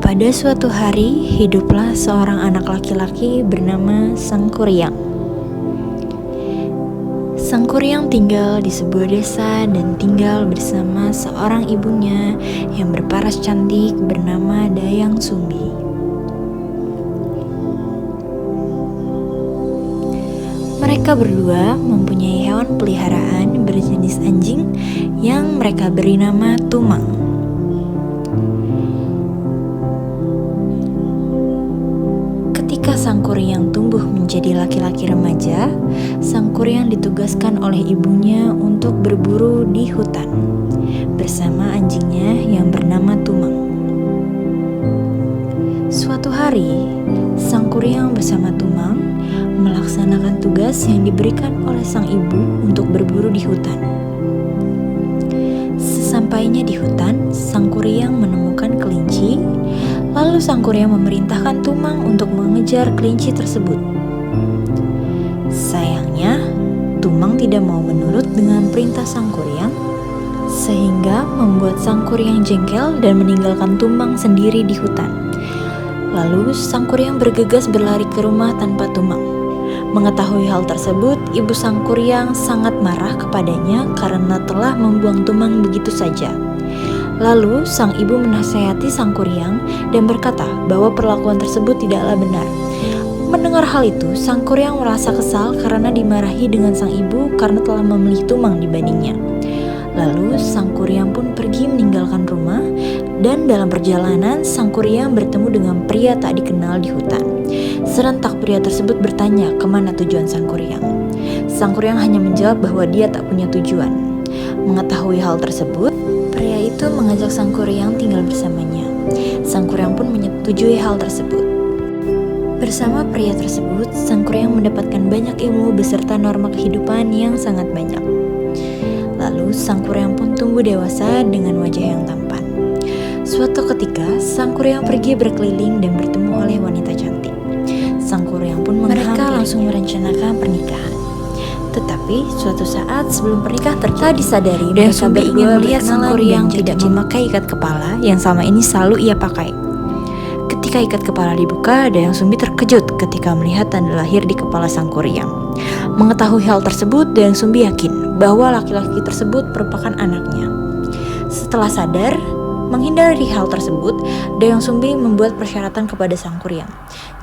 Pada suatu hari, hiduplah seorang anak laki-laki bernama Sang Kuryang. Sang Kuryang tinggal di sebuah desa dan tinggal bersama seorang ibunya yang berparas cantik bernama Dayang Sumbi. Mereka berdua mempunyai hewan peliharaan berjenis anjing yang mereka beri nama Tumang. Ketika Sang Kuryang tumbuh menjadi laki-laki remaja, Sang Kuryang ditugaskan oleh ibunya untuk berburu di hutan bersama anjingnya yang bernama Tumang. Suatu hari, Sang Kuryang bersama Tumang melaksanakan tugas yang diberikan oleh sang ibu untuk berburu di hutan. Sesampainya di hutan, Sang Kuryang menemukan kelinci. Lalu Sang Kuryang memerintahkan Tumang untuk mengejar kelinci tersebut. Sayangnya, Tumang tidak mau menurut dengan perintah Sang Kuryang, sehingga membuat Sang Kuryang jengkel dan meninggalkan Tumang sendiri di hutan. Lalu Sang Kuryang bergegas berlari ke rumah tanpa Tumang. Mengetahui hal tersebut, ibu Sang Kuryang sangat marah kepadanya karena telah membuang Tumang begitu saja. Lalu sang ibu menasihati Sang Kuryang dan berkata bahwa perlakuan tersebut tidaklah benar. Mendengar hal itu, Sang Kuryang merasa kesal karena dimarahi dengan sang ibu karena telah memilih Tumang dibandingnya. Lalu Sang Kuryang pun pergi meninggalkan rumah, dan dalam perjalanan Sang Kuryang bertemu dengan pria tak dikenal di hutan. Serentak pria tersebut bertanya kemana tujuan Sang Kuryang. Sang Kuryang hanya menjawab bahwa dia tak punya tujuan. Mengetahui hal tersebut, pria itu mengajak Sang Kuryang tinggal bersamanya. Sang Kuryang pun menyetujui hal tersebut. Bersama pria tersebut, Sang Kuryang mendapatkan banyak ilmu beserta norma kehidupan yang sangat banyak. Lalu Sang Kuryang pun tumbuh dewasa dengan wajah yang tampan. Suatu ketika, Sang Kuryang pergi berkeliling dan bertemu oleh wanita cantik. Sang Kuryang pun mereka langsung merencanakan pernikahan. Tetapi suatu saat sebelum pernikahan terjadi, disadari Dayang Sumbi ingin melihat Sang Kuryang tidak memakai ikat kepala yang selama ini selalu ia pakai. Ketika ikat kepala dibuka, Dayang Sumbi terkejut ketika melihat tanda lahir di kepala Sang Kuryang. Mengetahui hal tersebut, Dayang Sumbi yakin bahwa laki-laki tersebut merupakan anaknya. Setelah sadar, menghindari hal tersebut, Dayang Sumbi membuat persyaratan kepada Sang Kuryang.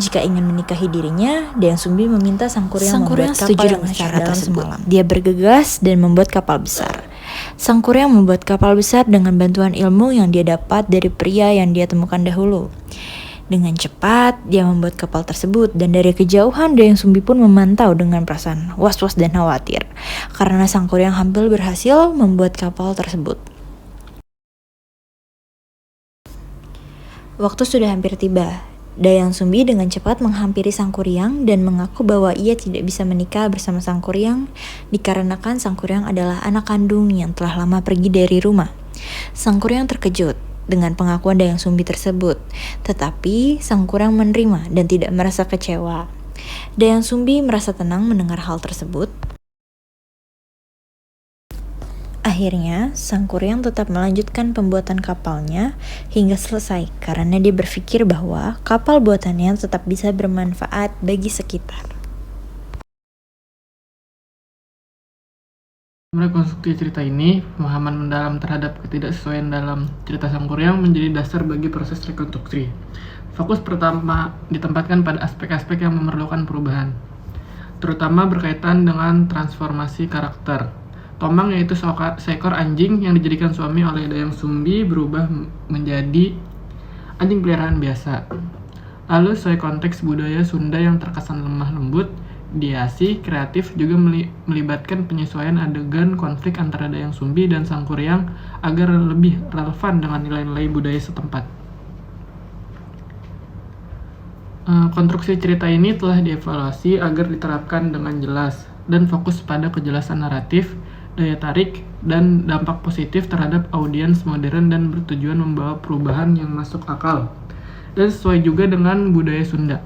Jika ingin menikahi dirinya, Dayang Sumbi meminta Sang Kuryang membuat kapal besar dalam semalam. Dia bergegas dan membuat kapal besar. Sang Kuryang membuat kapal besar dengan bantuan ilmu yang dia dapat dari pria yang dia temukan dahulu. Dengan cepat, dia membuat kapal tersebut, dan dari kejauhan Dayang Sumbi pun memantau dengan perasaan was-was dan khawatir, karena Sang Kuryang hampir berhasil membuat kapal tersebut. Waktu sudah hampir tiba. Dayang Sumbi dengan cepat menghampiri Sang Kuryang dan mengaku bahwa ia tidak bisa menikah bersama Sang Kuryang dikarenakan Sang Kuryang adalah anak kandung yang telah lama pergi dari rumah. Sang Kuryang terkejut dengan pengakuan Dayang Sumbi tersebut, tetapi Sang Kuryang menerima dan tidak merasa kecewa. Dayang Sumbi merasa tenang mendengar hal tersebut. Akhirnya, Sang Kuryang tetap melanjutkan pembuatan kapalnya hingga selesai karena dia berpikir bahwa kapal buatannya tetap bisa bermanfaat bagi sekitar. Melalui konstruksi cerita ini, pemahaman mendalam terhadap ketidaksesuaian dalam cerita Sang Kuryang menjadi dasar bagi proses rekonstruksi. Fokus pertama ditempatkan pada aspek-aspek yang memerlukan perubahan, terutama berkaitan dengan transformasi karakter. Tomang, yaitu seekor anjing yang dijadikan suami oleh Dayang Sumbi, berubah menjadi anjing peliharaan biasa. Lalu sesuai konteks budaya Sunda yang terkesan lemah lembut, ideasi kreatif juga melibatkan penyesuaian adegan konflik antara Dayang Sumbi dan Sang Kuryang agar lebih relevan dengan nilai-nilai budaya setempat. Konstruksi cerita ini telah dievaluasi agar diterapkan dengan jelas dan fokus pada kejelasan naratif, daya tarik, dan dampak positif terhadap audiens modern dan bertujuan membawa perubahan yang masuk akal dan sesuai juga dengan budaya Sunda,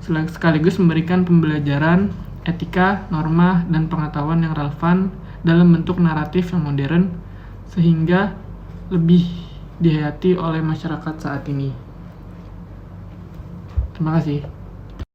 sekaligus memberikan pembelajaran, etika, norma, dan pengetahuan yang relevan dalam bentuk naratif yang modern sehingga lebih dihayati oleh masyarakat saat ini. Terima kasih.